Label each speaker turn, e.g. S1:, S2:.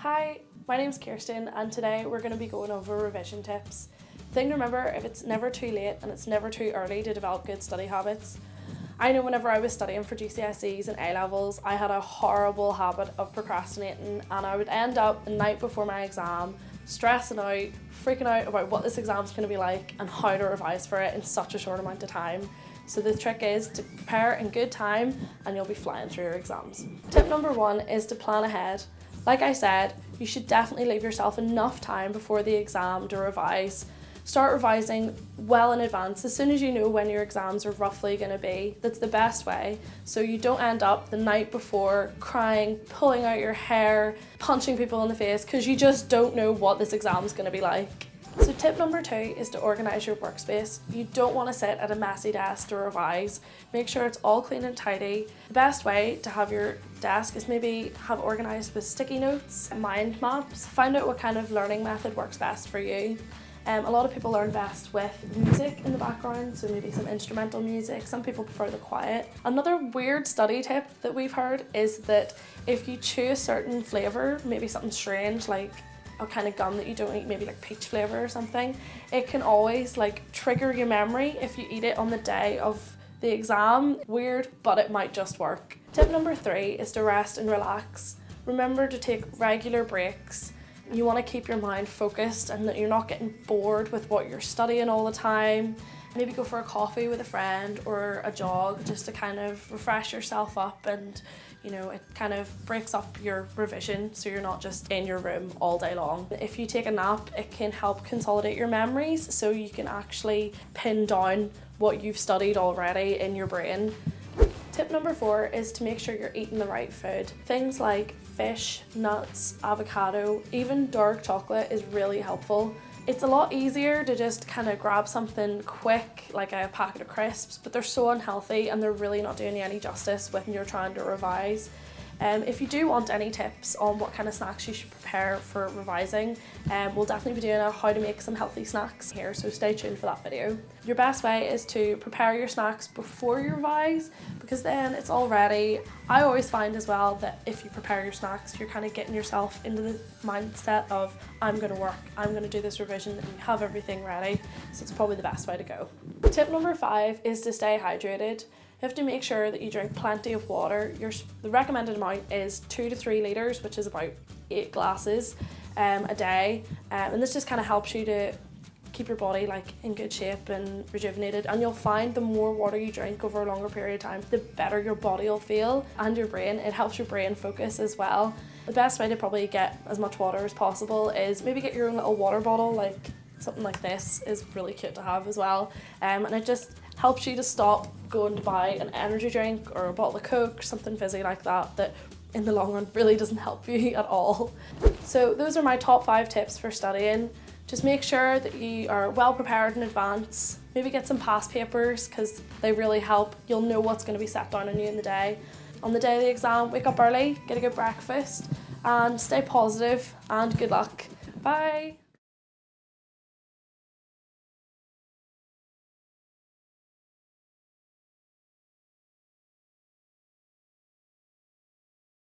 S1: Hi, my name's Kirsten and today we're going to be going over revision tips. The thing to remember, if it's never too late and it's never too early to develop good study habits. I know whenever I was studying for GCSEs and A-levels, I had a horrible habit of procrastinating and I would end up the night before my exam stressing out, freaking out about what this exam's going to be like and how to revise for it in such a short amount of time. So the trick is to prepare in good time and you'll be flying through your exams. Tip number 1 is to plan ahead. Like I said, you should definitely leave yourself enough time before the exam to revise. Start revising well in advance, as soon as you know when your exams are roughly going to be. That's the best way, so you don't end up the night before crying, pulling out your hair, punching people in the face because you just don't know what this exam is going to be like. So tip number 2 is to organise your workspace. You don't want to sit at a messy desk to revise. Make sure it's all clean and tidy. The best way to have your desk is maybe have organised with sticky notes, mind maps. Find out what kind of learning method works best for you. A lot of people learn best with music in the background, so maybe some instrumental music. Some people prefer the quiet. Another weird study tip that we've heard is that if you chew a certain flavour, maybe something strange like a kind of gum that you don't eat, maybe like peach flavour or something, it can always trigger your memory if you eat it on the day of the exam. Weird, but it might just work. Tip number 3 is to rest and relax. Remember to take regular breaks. You want to keep your mind focused and that you're not getting bored with what you're studying all the time. Maybe go for a coffee with a friend or a jog just to kind of refresh yourself up, and it kind of breaks up your revision so you're not just in your room all day long. If you take a nap, it can help consolidate your memories so you can actually pin down what you've studied already in your brain. Tip number 4 is to make sure you're eating the right food. Things like fish, nuts, avocado, even dark chocolate is really helpful. It's a lot easier to just kind of grab something quick like a packet of crisps, but they're so unhealthy and they're really not doing you any justice when you're trying to revise. If you do want any tips on what kind of snacks you should prepare for revising, we'll definitely be doing a how to make some healthy snacks here, so stay tuned for that video. Your best way is to prepare your snacks before you revise, because then it's all ready. I always find as well that if you prepare your snacks, you're kind of getting yourself into the mindset of I'm going to work, I'm going to do this revision, and you have everything ready, so it's probably the best way to go. Tip number 5 is to stay hydrated. You have to make sure that you drink plenty of water. The recommended amount is 2 to 3 litres, which is about 8 glasses a day. And this just kind of helps you to keep your body in good shape and rejuvenated. And you'll find the more water you drink over a longer period of time, the better your body will feel and your brain. It helps your brain focus as well. The best way to probably get as much water as possible is maybe get your own little water bottle, something like this is really cute to have as well. And it just helps you to stop going to buy an energy drink or a bottle of Coke or something fizzy like that in the long run really doesn't help you at all. So those are my top 5 tips for studying. Just make sure that you are well prepared in advance. Maybe get some past papers because they really help. You'll know what's going to be set down on you in the day. On the day of the exam, wake up early, get a good breakfast and stay positive, and good luck. Bye!